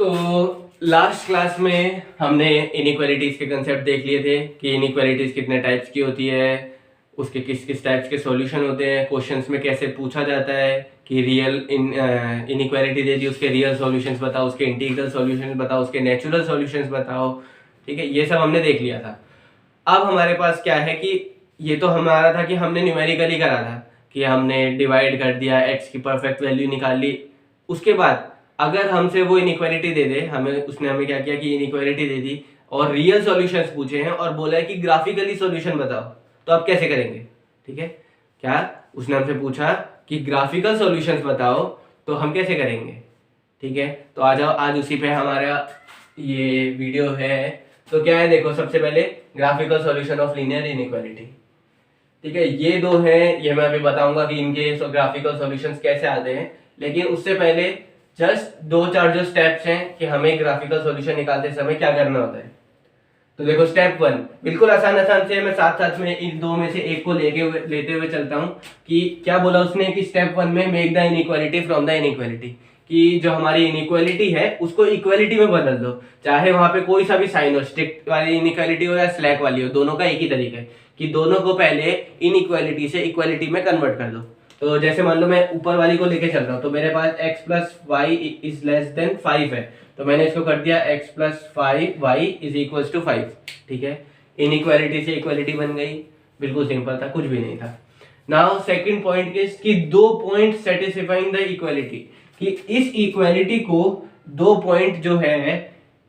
तो last class में हमने इनइक्वालिटीज के कंसेप्ट देख लिए थे कि इनइक्वालिटीज कितने टाइप्स की होती है, उसके किस किस टाइप्स के सॉल्यूशन होते हैं, क्वेश्चंस में कैसे पूछा जाता है कि रियल इनइक्वालिटी दे दी उसके रियल सॉल्यूशंस बताओ, उसके इंटीग्रल सॉल्यूशंस बताओ, उसके नेचुरल सॉल्यूशंस बताओ। ठीक है, ये सब हमने देख लिया था। अब हमारे पास क्या है कि ये तो हमारा था कि हमने न्यूमेरिकली करा था कि हमने डिवाइड कर दिया, एक्स की परफेक्ट वैल्यू निकाल ली। उसके बाद अगर हमसे वो इनइक्वालिटी दे दे, उसने हमें क्या किया कि इनइक्वालिटी दे दी और रियल सॉल्यूशंस पूछे हैं और बोला है कि ग्राफिकली सॉल्यूशन बताओ, तो आप कैसे करेंगे? ठीक है, क्या उसने हमसे पूछा कि ग्राफिकल सॉल्यूशंस बताओ, तो हम कैसे करेंगे? ठीक है, तो आ जाओ, आज उसी पे हमारा ये वीडियो है। तो क्या है, देखो, सबसे पहले graphical solution of linear inequality. ठीक है, ये दो हैं, ये मैं अभी बताऊंगा कि इनके ग्राफिकल सॉल्यूशंस कैसे आते हैं। लेकिन उससे पहले जस्ट दो चार जो स्टेप्स हैं कि हमें ग्राफिकल सॉल्यूशन निकालते समय क्या करना होता है। तो देखो, स्टेप 1 बिल्कुल आसान आसान से, मैं साथ साथ में इन दो में से एक को लेते हुए चलता हूं कि क्या बोला उसने कि स्टेप 1 में make the inequality from the inequality, कि जो हमारी इनइक्वालिटी है उसको इक्वालिटी में बदल दो, चाहे वहां पे कोई सा भी साइन हो, स्ट्रिक्ट वाली इनइक्वालिटी हो या स्लैक वाली हो, दोनों का एक ही तरीका है कि दोनों को पहले इनइक्वालिटी से इक्वालिटी में कन्वर्ट कर दो। तो जैसे मान लो मैं ऊपर वाली को लेके चल रहा हूँ, तो मेरे पास x plus y is less than 5 है, तो मैंने इसको कर दिया x plus 5y is equal to 5। ठीक है, इनइक्वालिटी से इक्वालिटी बन गई, बिल्कुल सिंपल था, कुछ भी नहीं था। नाउ सेकंड पॉइंट इज कि दो पॉइंट सेटिस्फाइंग द इक्वालिटी, कि इस इक्वालिटी को दो पॉइंट जो है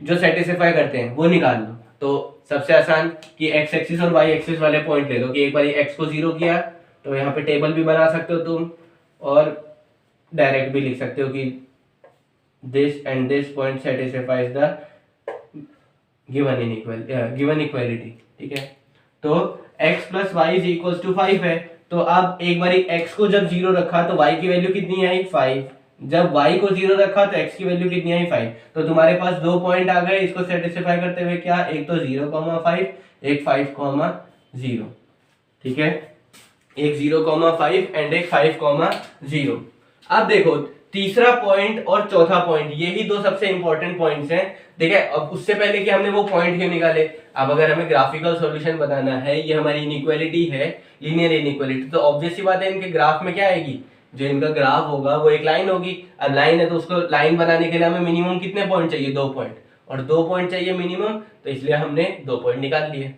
जो सेटिस्फाई करते हैं वो निकाल लो। तो सबसे आसान कि x एक्सिस और y एक्सिस वाले पॉइंट ले लो कि एक बार x को 0 किया, तो यहाँ पे टेबल भी बना सकते हो तुम और डायरेक्ट भी लिख सकते हो कि this and this point satisfies the given equality. ठीक है, तो x plus y is equal to 5 है, तो अब एक बार x को जब 0 रखा तो y की वैल्यू कितनी आई? 5। जब y को 0 रखा तो x की वैल्यू कितनी आई? 5। तो तुम्हारे पास दो पॉइंट आ गए इसको सेटिस्फाई करते हुए, क्या? एक तो 0,5, एक 5,0। ठीक है, एक 0,5 एंड एक 5,0। अब देखो, तीसरा पॉइंट और चौथा पॉइंट, यही दो सबसे इंपॉर्टेंट पॉइंट्स हैं। ठीक है, अब उससे पहले कि हमने वो पॉइंट क्यों निकाले, अब अगर हमें ग्राफिकल सॉल्यूशन बताना है, ये हमारी इनइक्वालिटी है, लीनियर इनइक्वालिटी, तो ऑब्वियस सी बात है इनके ग्राफ में क्या आएगी? जो इनका ग्राफ होगा वो एक लाइन होगी। अब लाइन है तो उसको लाइन बनाने के लिए हमें मिनिमम कितने पॉइंट चाहिए? 2 पॉइंट, और 2 पॉइंट चाहिए मिनिमम, तो इसलिए हमने 2 पॉइंट निकाल लिए।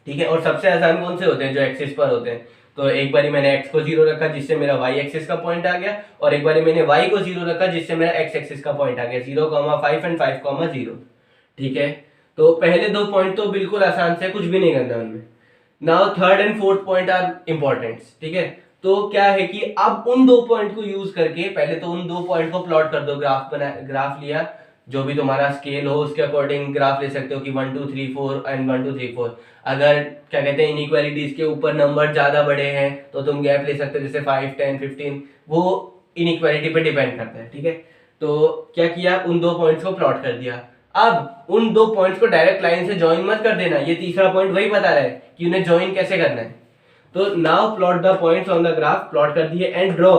ठीक है, और सबसे आसान कौन से होते हैं? जो एक्सिस पर होते हैं। तो एक बारी मैंने x को 0 रखा जिससे मेरा y एक्सिस का पॉइंट आ गया, और एक बारी मैंने y को 0 रखा जिससे मेरा x एक्सिस का पॉइंट आ गया, 0,5 एंड 5,0। ठीक है, तो पहले दो पॉइंट तो बिल्कुल आसान से, कुछ भी नहीं करना उनमें। Now third and fourth point are important. ठीक है, तो क्या है कि अब उन दो पॉइंट को यूज करके पहले तो उन दो पॉइंट को प्लॉट कर दो। ग्राफ लिया, जो भी तुम्हारा स्केल हो उसके अकॉर्डिंग ग्राफ ले सकते हो कि 1 2 3 4 एंड 1 2 3 4। अगर क्या कहते हैं इनइक्वालिटीज के ऊपर नंबर ज्यादा बड़े हैं तो तुम गैप ले सकते हो, जैसे 5 10 15, वो इनइक्वालिटी पे डिपेंड करता है। ठीक है, तो क्या किया, उन दो पॉइंट्स को प्लॉट कर दिया। अब उन दो पॉइंट्स को डायरेक्ट लाइन से ज्वाइन मत कर देना, ये तीसरा पॉइंट वही बता रहा है कि उन्हें ज्वाइन कैसे करना है। तो now plot the points on the graph, plot कर दिए एंड ड्रॉ।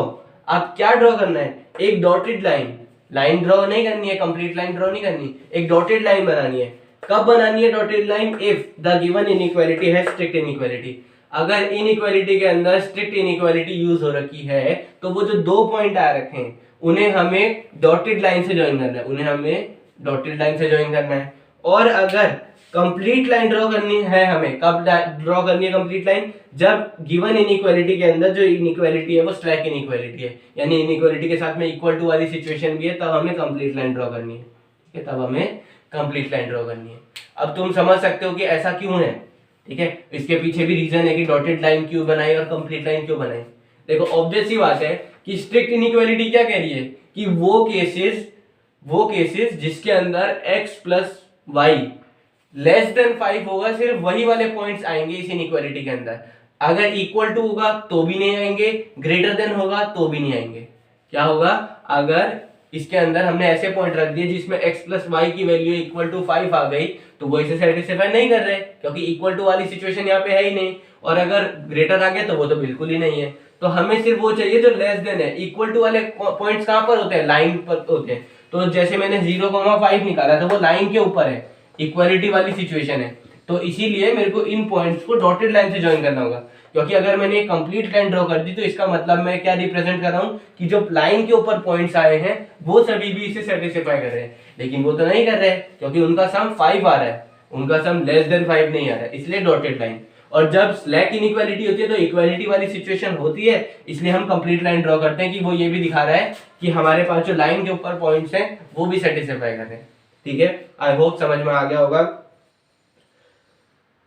अब क्या ड्रॉ करना है? एक डॉटेड लाइन, लाइन ड्रॉ नहीं करनी है, कंप्लीट लाइन ड्रॉ नहीं करनी, एक डॉटेड लाइन बनानी है। कब बनानी है dotted line? If the given inequality है स्ट्रिक्ट इनइक्वालिटी। अगर इनइक्वालिटी के अंदर स्ट्रिक्ट इनइक्वालिटी यूज हो रखी है तो वो जो दो पॉइंट आ रखे हैं उन्हें हमें डॉटेड लाइन से ज्वाइन करना है, उन्हें हमें डॉटेड लाइन से ज्वाइन करना है। और अगर कंप्लीट लाइन ड्रॉ करनी है, हमें कब ड्रॉ करनी है कंप्लीट लाइन? जब गिवन इनइक्वालिटी के अंदर जो इनइक्वालिटी है वो स्लैक इनइक्वालिटी है, यानी इनइक्वालिटी के साथ में इक्वल टू वाली सिचुएशन भी है, तब हमें कंप्लीट लाइन ड्रॉ करनी है। ठीक है, तब हमें कंप्लीट लाइन ड्रॉ करनी है। अब तुम समझ सकते हो कि ऐसा क्यों है। ठीक है, इसके पीछे भी रीजन है कि डॉटेड लाइन क्यों बनाई और कंप्लीट लाइन क्यों बनाई। देखो, ऑब्वियस सी बात है कि स्ट्रिक्ट इनइक्वालिटी क्या कह रही है कि वो केसेस जिसके अंदर x plus y less than 5 होगा, सिर्फ वही वाले पॉइंट्स आएंगे इस इनइक्वालिटी के अंदर। अगर इक्वल टू होगा तो भी नहीं आएंगे, ग्रेटर देन होगा तो भी नहीं आएंगे। क्या होगा? अगर इसके अंदर हमने ऐसे पॉइंट रख दिए जिसमें x प्लस वाई की वैल्यू इक्वल टू 5 आ गई, तो वो इसे सेटिस्फाई नहीं कर रहे क्योंकि इक्वल टू वाली सिचुएशन यहाँ पे है ही नहीं। और अगर ग्रेटर आ गया तो वो तो बिल्कुल ही नहीं है। तो हमें सिर्फ वो चाहिए जो लेस देन है। इक्वल टू वाले पॉइंट्स कहां पर होते हैं? लाइन पर होते हैं। तो जैसे मैंने 0,5 निकाला था वो लाइन के ऊपर है, इक्वालिटी वाली सिचुएशन है, तो इसीलिए मेरे को इन पॉइंट्स को डॉटेड लाइन से ज्वाइन करना होगा। क्योंकि अगर मैंने एक कंप्लीट लाइन ड्रॉ कर दी तो इसका मतलब मैं क्या रिप्रेजेंट कर रहा हूँ कि जो लाइन के ऊपर पॉइंट्स आए हैं वो सभी भी इसे सेटिस्फाई कर रहे हैं, लेकिन वो तो नहीं कर रहे हैं क्योंकि उनका सम 5 आ रहा है, उनका सम लेस देन 5 नहीं आ रहा है, इसलिए डॉटेड लाइन। और जब स्लैक इनइक्वालिटी होती है तो इक्वालिटी वाली सिचुएशन होती है, इसलिए हम कंप्लीट लाइन ड्रॉ करते हैं कि वो ये भी दिखा रहा है कि हमारे पास जो लाइन के ऊपर पॉइंट्स हैं वो भी सेटिस्फाई कर रहे हैं। ठीक है, आई होप समझ में आ गया होगा।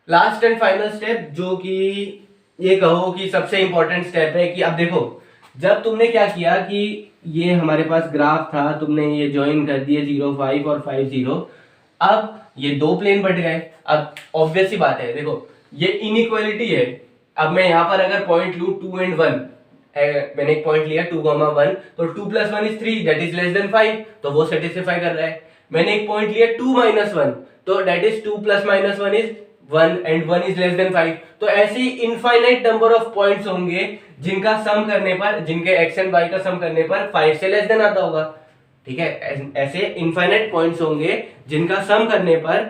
लास्ट एंड फाइनल स्टेप जो कि ये कहो कि सबसे इंपॉर्टेंट स्टेप है कि अब देखो, जब तुमने क्या किया कि ये हमारे पास ग्राफ था, तुमने ये ज्वाइन कर दिए 0,5 और 5,0, अब ये दो प्लेन बट गए। अब ऑब्वियस सी बात है, देखो ये इनइक्वालिटी है। अब मैं यहाँ पर अगर पॉइंट लूँ 2 and 1, मैंने एक पॉइंट लिया 2,1, तो 2 + 1 is 3, that is less than 5, तो वो सेटिस्फाई कर रहा है। मैंने एक पॉइंट लिया 2 - 1, तो that is 2 + -1 is 1 and 1 is less than 5। तो ऐसे ही इनफाइनाइट नंबर ऑफ पॉइंट्स होंगे जिनका सम करने पर, जिनके x and y का सम करने पर 5 से लेस देन आता होगा। ठीक है, ऐसे इनफाइनाइट पॉइंट्स होंगे जिनका सम करने पर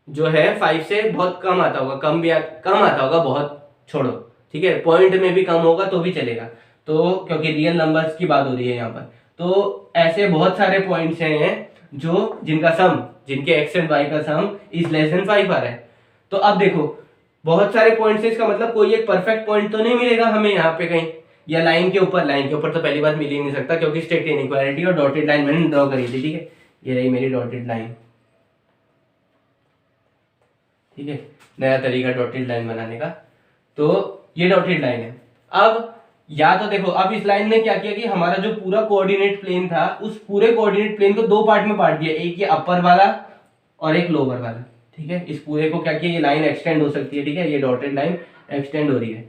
जो है 5 से बहुत कम आता होगा, कम आता होगा, बहुत छोड़ो, ठीक है, पॉइंट में भी कम होगा तो भी चलेगा, तो क्योंकि रियल नंबर्स की बात हो रही है यहाँ पर। तो ऐसे बहुत सारे पॉइंट्स हैं जो जिनका सम, जिनके x and y का सम इज लेस देन 5 आ रहा है। तो अब देखो बहुत सारे पॉइंट्स है, इसका मतलब कोई एक परफेक्ट पॉइंट तो नहीं मिलेगा हमें यहाँ पे कहीं, या लाइन के ऊपर तो पहली बात मिल ही नहीं सकता क्योंकि स्ट्रेट इनइक्वालिटी और डॉटेड लाइन मैंने ड्रॉ करी थी। ठीक है, ये रही मेरी डॉटेड लाइन। ठीक है, नया तरीका डॉटेड लाइन बनाने का। तो ये डॉटेड लाइन है। अब या तो देखो, अब इस लाइन ने क्या किया कि हमारा जो पूरा कोऑर्डिनेट प्लेन था उस पूरे कोऑर्डिनेट प्लेन को दो पार्ट में बांट दिया, एक ये अपर वाला और एक लोअर वाला। ठीक है, इस पूरे को क्या किया, ये लाइन एक्सटेंड हो सकती है। ठीक है, ये डॉटेड लाइन एक्सटेंड हो रही है।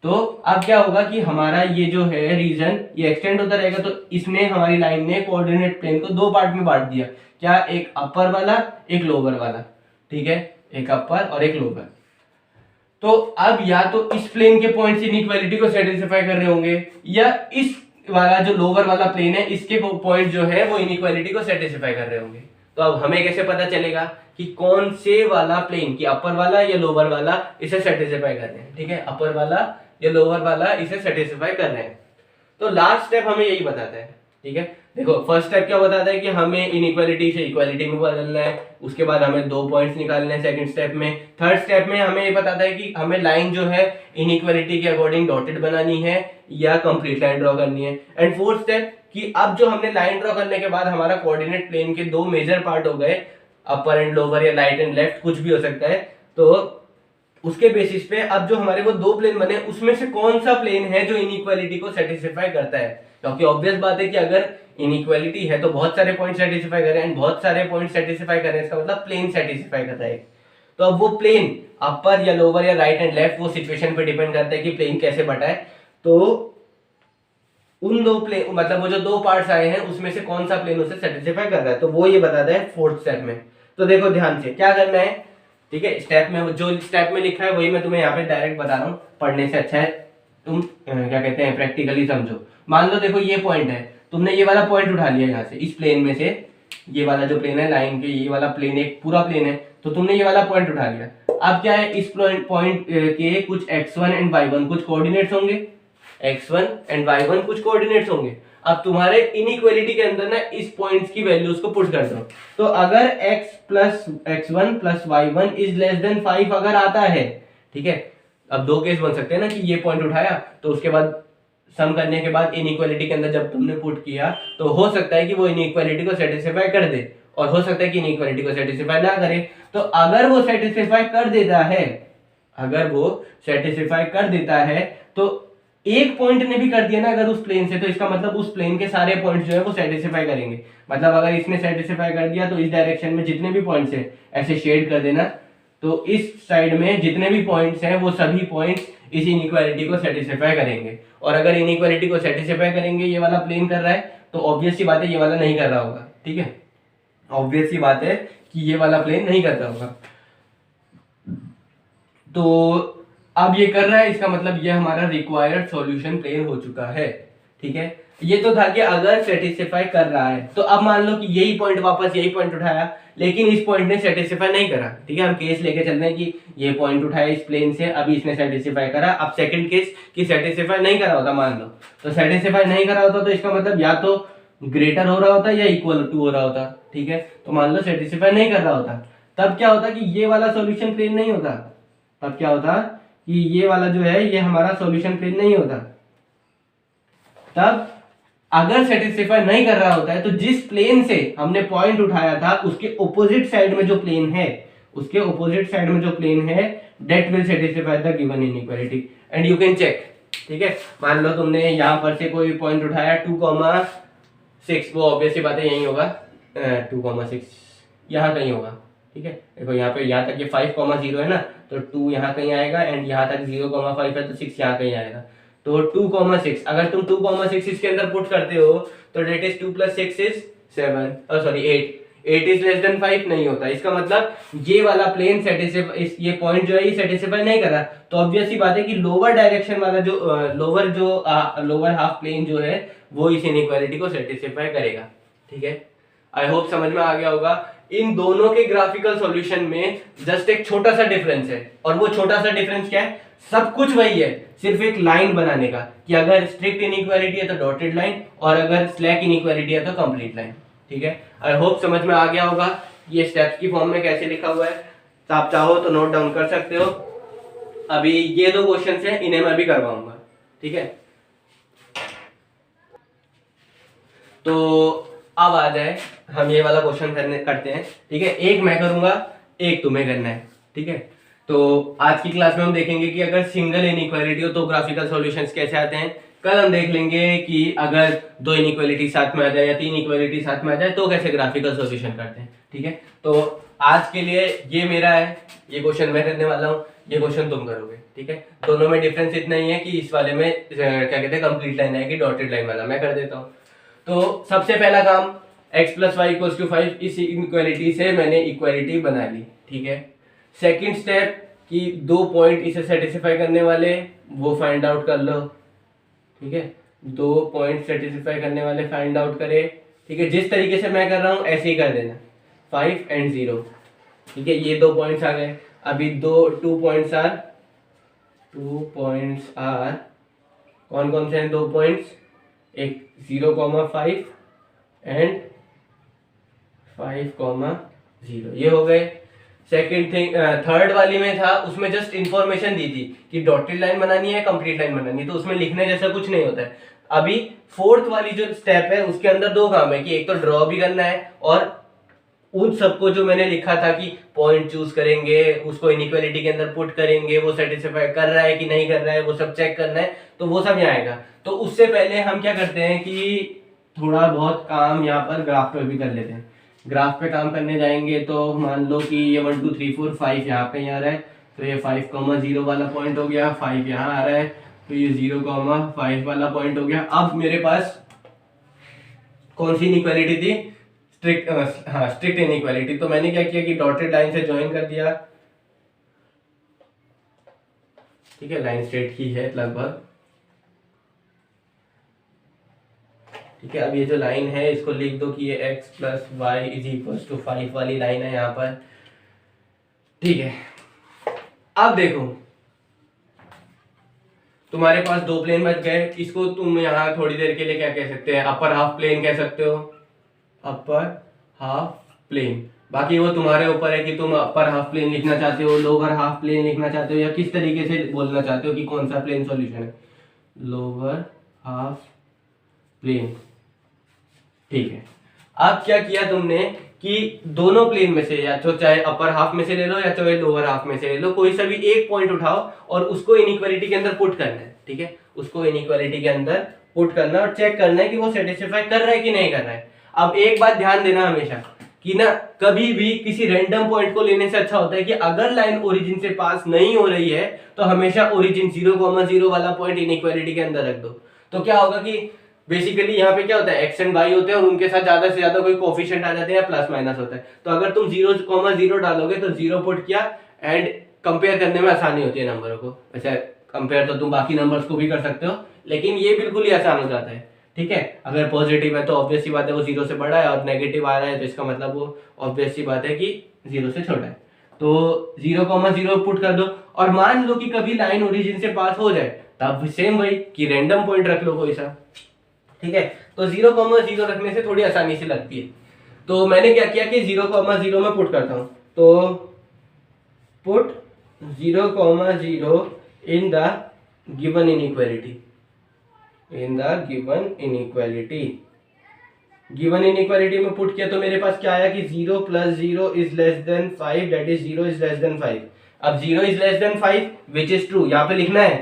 तो अब क्या होगा कि हमारा ये जो है रीजन ये एक्सटेंड होता रहेगा, तो इसने, हमारी लाइन ने कोऑर्डिनेट प्लेन को दो पार्ट में बांट दिया। क्या, एक अपर वाला एक लोअर वाला। ठीक है, एक अपर और एक लोअर। तो अब या तो इस प्लेन के पॉइंट्स इनइक्वालिटी को सेटिस्फाई कर रहे होंगे, या इस वाला जो लोअर वाला प्लेन है इसके पॉइंट जो है वो इनइक्वालिटी को सेटिस्फाई कर रहे होंगे। तो अब हमें कैसे पता चलेगा कि कौन से वाला प्लेन, कि अपर वाला या लोअर वाला इसे सेटिस्फाई कर रहे हैं। ठीक है, अपर वाला या लोअर वाला इसे सेटिस्फाई कर रहे हैं। तो लास्ट स्टेप हमें यही बताता है। ठीक है, देखो फर्स्ट स्टेप क्या बताता है कि हमें इनइक्वालिटी से इक्वालिटी में बदलना है, उसके बाद हमें दो पॉइंट्स निकालने हैं सेकंड स्टेप में। थर्ड स्टेप में हमें ये बताता है कि हमें लाइन जो है इनइक्वालिटी के अकॉर्डिंग डॉटेड बनानी है या कंप्लीट लाइन ड्रॉ करनी है। एंड फोर्थ स्टेप कि अब जो हमने लाइन ड्रॉ करने के बाद हमारा कोऑर्डिनेट प्लेन के दो मेजर पार्ट हो गए, अपर एंड लोअर या राइट एंड लेफ्ट, कुछ भी हो सकता है। तो उसके बेसिस पे अब जो हमारे वो दो प्लेन बने उसमें से कौन सा प्लेन है जो इनइक्वालिटी को सेटिस्फाई करता है। क्योंकि ऑब्वियस बात है कि अगर इनइक्वालिटी है तो बहुत सारे पॉइंट सेटिस्फाई कर रहे हैं, बहुत सारे पॉइंट सेटिस्फाई कर रहे हैं, इसका मतलब प्लेन सेटिस्फाई कर रहा है। तो अब वो प्लेन अपर या लोअर या राइट एंड लेफ्ट, वो सिचुएशन पे डिपेंड करता है कि प्लेन कैसे बटा है। तो उन दो प्लेन, मतलब वो जो दो पार्ट्स आए हैं उसमें से कौन सा प्लेन उसे सेटिस्फाई कर रहा है, तो वो ये बताता है फोर्थ स्टेप में। तो देखो ध्यान से क्या करना है। ठीक है, स्टेप में जो स्टेप में लिखा है वही मैं तुम्हें यहाँ पे डायरेक्ट बता रहा हूँ, पढ़ने से अच्छा है तुम क्या कहते हैं प्रैक्टिकली समझो। मान लो देखो ये पॉइंट है, तुमने ये वाला पॉइंट उठा लिया यहाँ से, इस प्लेन में से, ये वाला जो प्लेन है लाइन के, ये वाला प्लेन एक पूरा प्लेन है, तो तुमने ये वाला पॉइंट उठा लिया। अब क्या है, इस पॉइंट के कुछ x1 एंड y1 कुछ कोऑर्डिनेट्स होंगे, x1 एंड y1 कुछ कोऑर्डिनेट्स होंगे। अब तुम्हारे इनइक्वालिटी के अंदर ना इस पॉइंट्स की वैल्यूज को पुट कर दो। तो अगर x plus x1 plus y1 is less than 5 अगर आता है, ठीक है, अब दो केस बन सकते हैं ना कि ये पॉइंट उठाया तो उसके बाद सम करने के बाद इनइक्वालिटी के अंदर जब तुमने पुट किया तो हो सकता है कि वो इनइक्वालिटी को सेटिस्फाई कर दे, और हो सकता है कि इनइक्वालिटी को सेटिस्फाई ना करे। तो अगर वो सेटिस्फाई कर देता है, अगर वो सेटिस्फाई कर देता है तो एक पॉइंट ने भी कर दिया ना अगर उस प्लेन से, तो इसका मतलब उस प्लेन के सारे पॉइंट्स जो है वो सेटिस्फाई करेंगे। मतलब अगर इसने सेटिस्फाई कर दिया तो इस डायरेक्शन में जितने भी पॉइंट्स हैं ऐसे शेड कर देना, तो इस साइड में जितने भी पॉइंट्स हैं वो सभी पॉइंट्स इस इनइक्वालिटी को सेटिस्फाई करेंगे। और अगर इनइक्वालिटी को सेटिस्फाई करेंगे, ये वाला प्लेन कर रहा है, तो ऑब्वियस सी बात है ये वाला नहीं कर रहा होगा। ठीक है, ऑब्वियस सी बात है कि ये वाला प्लेन नहीं कर रहा होगा। तो अब ये कर रहा है, इसका मतलब ये हमारा रिक्वायर्ड सॉल्यूशन प्लेन हो चुका है। ठीक है, ये तो था कि अगर सेटिस्फाई कर रहा है, तो अब मान लो कि यही पॉइंट वापस यही पॉइंट उठाया, लेकिन इस पॉइंट ने सेटिस्फाई नहीं करा, ठीक है, हम केस लेके चल रहे हैं कि ये पॉइंट उठाया इस प्लेन से, अभी इसने सेटिस्फाई करा। अब सेकंड केस कि सेटिस्फाई नहीं करा होता मान लो, तो सेटिस्फाई नहीं करा होता तो इसका मतलब या तो ग्रेटर हो रहा होता या इक्वल टू हो रहा होता, ठीक है। तो मान लो सेटिस्फाई नहीं कर रहा होता, तब क्या होता कि ये वाला सॉल्यूशन प्लेन नहीं होता, तब क्या होता कि ये वाला जो है ये हमारा सॉल्यूशन प्लेन नहीं होता। तब अगर सेटिस्फाई नहीं कर रहा होता है तो जिस प्लेन से हमने पॉइंट उठाया था उसके ऑपोजिट साइड में जो प्लेन है, उसके ऑपोजिट साइड में जो प्लेन है, that will satisfy the given inequality and you can check, ठीक है। मान लो तुमने यहां पर से कोई पॉइंट उठाया 2,6, वो ऑब्वियस सी बात है यही होगा, 2,6 यहाँ कहीं होगा, ठीक है। देखो यहाँ पे यहाँ तक ये 5,0 है ना, तो 2 यहाँ कहीं आएगा एंड यहाँ तक 0,5 है तो 6 यहाँ कहीं आएगा। तो 2,6 अगर तुम 2,6 इसके अंदर पुट करते हो तो that is 2 + 6 is 7, sorry 8 is less than 5 नहीं होता। इसका मतलब ये वाला प्लेन सेटिस्फाई, ये पॉइंट जो है ये सेटिस्फाई नहीं कर रहा, तो ऑब्वियस सी बात है कि लोअर डायरेक्शन वाला जो लोअर हाफ प्लेन जो है वो इस इनइक्वालिटी को सेटिस्फाई करेगा, ठीक है। आई होप समझ में आ गया होगा। इन दोनों के ग्राफिकल सॉल्यूशन में जस्ट एक छोटा सा डिफरेंस है, और वो छोटा सा डिफरेंस क्या है, सब कुछ वही है, सिर्फ एक लाइन बनाने का, कि अगर स्ट्रिक्ट इनइक्वालिटी है तो डॉटेड लाइन, और अगर स्लैक इनइक्वालिटी है तो कंप्लीट लाइन, ठीक है। आई होप समझ में आ गया होगा ये स्टेप्स की फॉर्म में कैसे लिखा हुआ है। तो आप चाहो तो नोट डाउन कर सकते हो। अभी ये 2 क्वेश्चन हैं, इन्हें मैं भी करवाऊंगा, ठीक है। तो अब आ जाए हम ये वाला क्वेश्चन करते हैं, ठीक है। एक मैं करूंगा, एक तुम्हें करना है, ठीक है। तो आज की क्लास में हम देखेंगे कि अगर सिंगल इनइक्वालिटी हो तो ग्राफिकल सॉल्यूशंस कैसे आते हैं। कल हम देख लेंगे कि अगर 2 इनइक्वालिटी साथ में आ जाए या 3 इक्वालिटी साथ में आ जाए तो कैसे ग्राफिकल सॉल्यूशन करते हैं, ठीक है। तो आज के लिए ये मेरा है, ये क्वेश्चन मैं करने वाला हूँ, ये क्वेश्चन तुम करोगे, ठीक है। दोनों में डिफरेंस इतना ही है कि इस वाले में क्या कहते हैं कंप्लीट लाइन आएगी, डॉटेड लाइन वाला मैं कर देता हूँ। तो सबसे पहला काम, x + y = 5, इस इक्वालिटी से मैंने इक्वालिटी बना ली, ठीक है। सेकंड स्टेप कि 2 पॉइंट इसे सेटिस्फाई करने वाले वो फाइंड आउट कर लो, ठीक है। 2 पॉइंट सेटिस्फाई करने वाले फाइंड आउट करे, ठीक है। जिस तरीके से मैं कर रहा हूं ऐसे ही कर देना, 5 and 0, ठीक है। ये 2 पॉइंट्स आ गए। अभी 2 पॉइंट्स आर कौन कौन से हैं 2 पॉइंट्स, एक 0,5 एंड 5,0, ये हो गए। सेकंड थिंग, थर्ड वाली में था, उसमें जस्ट इंफॉर्मेशन दी थी कि डॉटेड लाइन बनानी है कंप्लीट लाइन बनानी है, तो उसमें लिखने जैसा कुछ नहीं होता है। अभी फोर्थ वाली जो स्टेप है उसके अंदर 2 काम है कि एक तो ड्रॉ भी करना है, और उन सबको जो मैंने लिखा था कि पॉइंट चूज करेंगे, उसको इनइक्वालिटी के अंदर पुट करेंगे, वो सेटिस्फाई कर रहा है कि नहीं कर रहा है वो सब चेक करना है, तो वो सब यहाँ आएगा। तो उससे पहले हम क्या करते हैं कि थोड़ा बहुत काम यहाँ पर ग्राफ पे भी कर लेते हैं। ग्राफ पे काम करने जाएंगे तो मान लो कि ये 1 2 3 4 5 यहाँ पे आ रहा है, तो ये 5,0 वाला पॉइंट हो गया, 5 यहाँ आ रहा है, तो ये 0,5 वाला पॉइंट हो गया। अब मेरे पास कौन सी इनइक्वालिटी थी, स्ट्रिक्ट इनइक्वालिटी। तो मैंने क्या किया कि डॉटेड लाइन से ज्वाइन कर दिया, ठीक है। लाइन स्ट्रेट ही है लगभग, ठीक है। अब ये जो लाइन है इसको लिख दो कि ये x + y = 5 वाली लाइन है यहाँ पर, ठीक है। अब देखो तुम्हारे पास 2 प्लेन बच गए, इसको तुम यहाँ थोड़ी देर के लिए क्या कह सकते हैं, अपर हाफ प्लेन कह सकते हो, अपर हाफ प्लेन। बाकी वो तुम्हारे ऊपर है कि तुम अपर हाफ प्लेन लिखना चाहते हो, लोअर हाफ प्लेन लिखना चाहते हो, या किस तरीके से बोलना चाहते हो कि कौन सा प्लेन सॉल्यूशन है, लोअर हाफ प्लेन, ठीक है। अब क्या किया तुमने कि दोनों प्लेन में से, या तो चाहे अपर हाफ में से ले लो या चाहे लोअर हाफ में से ले लो, कोई सा भी एक पॉइंट उठाओ और उसको इनइक्वालिटी के अंदर पुट करना है, ठीक है। उसको इनइक्वालिटी के अंदर पुट करना और चेक करना है कि वो सेटिस्फाई कर रहा है कि नहीं कर रहा है। अब एक बात ध्यान देना हमेशा कि ना, कभी भी किसी रैंडम पॉइंट को लेने से अच्छा होता है कि अगर लाइन ओरिजिन से पास नहीं हो रही है तो हमेशा ओरिजिन 0,0 वाला पॉइंट इनइक्वालिटी के अंदर रख दो। तो क्या होगा कि बेसिकली यहाँ पे क्या होता है, एक्स एंड वाई होते हैं और उनके साथ ज्यादा से ज्यादा कोई कोफिशिएंट आ जाते हैं या प्लस माइनस होता है। तो अगर तुम 0,0 डालोगे तो 0 पुट किया, एंड कंपेयर करने में आसानी होती है नंबरों को। अच्छा, कंपेयर तो तुम बाकी नंबर्स को भी कर सकते हो, लेकिन ये बिल्कुल ही आसान हो जाता है, ठीक है। अगर पॉजिटिव है तो ऑब्वियस सी बात है वो 0 से बड़ा है, और नेगेटिव आ रहा है तो इसका मतलब वो ऑब्वियस सी बात है कि 0 से छोटा है। तो 0,0 पुट कर दो, और मान लो कि कभी लाइन ओरिजिन से पास हो जाए, तब सेम वही कि रैंडम पॉइंट रख लो कोई सा, ठीक है। तो 0,0 रखने से थोड़ी आसानी से लगती है। तो मैंने क्या किया कि 0,0 में पुट करता हूं, तो put 0,0 in the given inequality, given inequality में पुट किया तो मेरे पास क्या आया कि 0 + 0 is less than 5, that is 0 is less than 5। अब 0 is less than 5 which is true, यहाँ पे लिखना है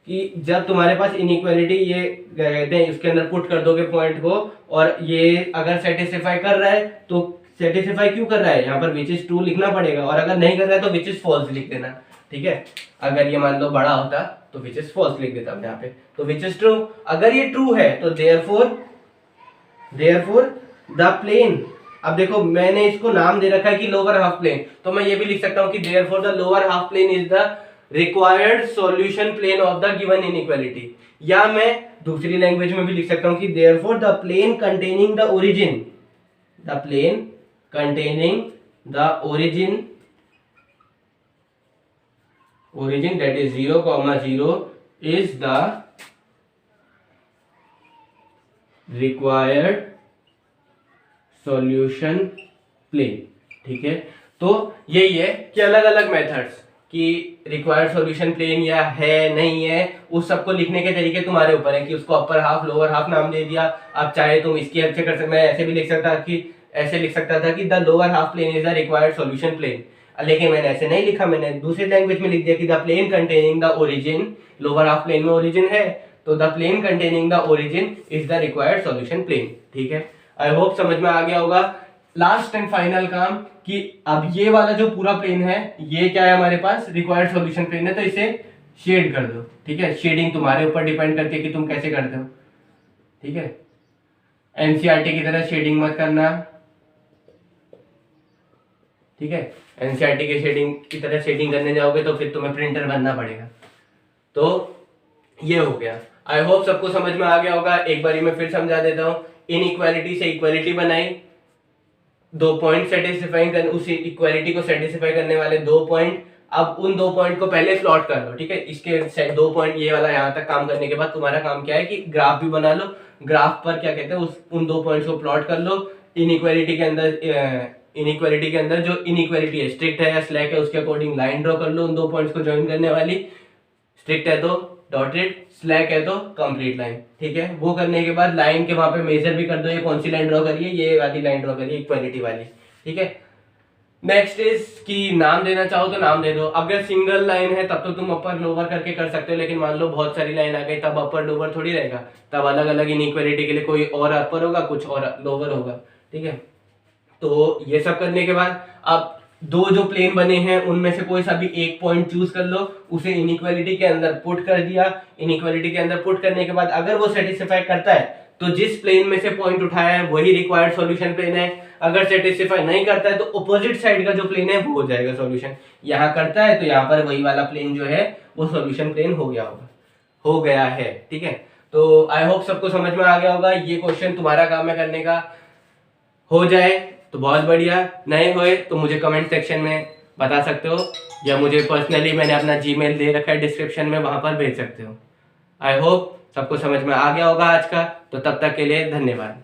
कि जब तुम्हारे पास इनइक्वालिटी ये कहते हैं इसके अंदर पुट कर दोगे पॉइंट को, और ये अगर सेटिस्फाई कर रहा है तो सेटिस्फाई क्यों कर रहा है, यहाँ पर विच इज ट्रू लिखना पड़ेगा, और अगर नहीं कर रहा है तो विच इज फॉल्स लिख देना, ठीक है। अगर ये मान लो बड़ा होता तो विच इज फॉल्स लिख देता हूं यहाँ पे, तो विच इज ट्रू। अगर ये ट्रू है तो देयरफॉर द प्लेन, अब देखो मैंने इसको नाम दे रखा है कि लोअर हाफ प्लेन, तो मैं ये भी लिख सकता हूं कि therefore the lower half plane is the required solution plane of the given inequality. या मैं दूसरी लैंग्वेज में भी लिख सकता हूं कि therefore the plane containing the origin, origin that is 0,0 is the required solution plane, ठीक है। तो यही है कि अलग अलग मेथड्स कि रिक्वायर्ड सॉल्यूशन प्लेन या है नहीं है, उस सबको लिखने के तरीके तुम्हारे ऊपर है कि उसको अपर हाफ लोअर हाफ नाम दे दिया। अब चाहे तुम इसकी हेल्प से कर सकते, मैं ऐसे भी लिख सकता था कि the lower half plane is the required solution plane, लेकिन मैंने ऐसे नहीं लिखा, मैंने दूसरी लैंग्वेज में लिख दिया कि the plane containing the origin, lower half plane में ओरिजिन है तो the plane containing the origin is the required solution plane, ठीक है। आई होप समझ में आ गया होगा। लास्ट एंड फाइनल काम कि अब ये वाला जो पूरा प्लेन है ये क्या है हमारे पास, रिक्वायर्ड सॉल्यूशन प्लेन है, तो इसे शेड कर दो, ठीक है। शेडिंग तुम्हारे ऊपर डिपेंड करती है कि तुम कैसे करते हो, ठीक है। एनसीईआरटी की तरह शेडिंग मत करना, ठीक है। एनसीईआरटी के शेडिंग की तरह शेडिंग करने जाओगे तो फिर तुम्हें प्रिंटर बनना पड़ेगा। तो ये हो गया, आई होप सबको समझ में आ गया होगा। एक बारी मैं फिर समझा देता हूँ। इनइक्वालिटी से इक्वालिटी बनाई, 2 पॉइंट सेटिस्फाइंग कर, उस इक्वालिटी को सेटिस्फाई करने वाले 2 पॉइंट, अब उन 2 पॉइंट को पहले प्लॉट कर लो, ठीक है। इसके 2 पॉइंट ये वाला यहाँ तक काम करने के बाद तुम्हारा काम क्या है कि ग्राफ भी बना लो। ग्राफ पर क्या कहते हैं उन 2 पॉइंट्स को प्लॉट कर लो। इनइक्वालिटी के अंदर जो इनइक्वालिटी है स्ट्रिक्ट है या स्लैक है उसके अकॉर्डिंग लाइन ड्रॉ कर लो उन 2 पॉइंट्स को ज्वाइन करने वाली। स्ट्रिक्ट है तो डॉटेड, स्लैक है तो कंप्लीट लाइन, ठीक है। वो करने के बाद लाइन के वहां पे मेजर भी कर दो, ये कौन सी लाइन ड्रॉ करिए, ये वाली लाइन ड्रॉ करिए इक्वालिटी वाली, ठीक है। नेक्स्ट इज कि नाम देना चाहो तो नाम दे दो। अगर सिंगल लाइन है तब तो तुम अपर लोअर करके कर सकते हो, लेकिन मान लो बहुत सारी लाइन आ गई तब अपर लोअर थोड़ी रहेगा, तब अलग अलग इनइक्वालिटी के लिए कोई और अपर होगा कुछ और लोअर होगा, ठीक है। तो ये सब करने के बाद अब 2 जो प्लेन बने हैं उनमें से कोई सा भी एक पॉइंट चूज कर लो, उसे इनइक्वालिटी के अंदर पुट कर दिया। इनइक्वालिटी के अंदर पुट करने के बाद अगर वो सेटिस्फाई करता है तो जिस प्लेन में से पॉइंट उठाया है वही रिक्वायर्ड सॉल्यूशन प्लेन है। अगर सेटिस्फाई नहीं करता है तो अपोजिट साइड का जो प्लेन है वो हो जाएगा सॉल्यूशन। यहाँ करता है तो यहाँ पर वही वाला प्लेन जो है वो सॉल्यूशन प्लेन हो गया है, ठीक है। तो आई होप सबको समझ में आ गया होगा। ये क्वेश्चन तुम्हारा काम है करने का, हो जाए तो बहुत बढ़िया, नहीं होए तो मुझे कमेंट सेक्शन में बता सकते हो, या मुझे पर्सनली मैंने अपना जीमेल दे रखा है डिस्क्रिप्शन में, वहां पर भेज सकते हो। आई होप सबको समझ में आ गया होगा आज का, तो तब तक के लिए धन्यवाद।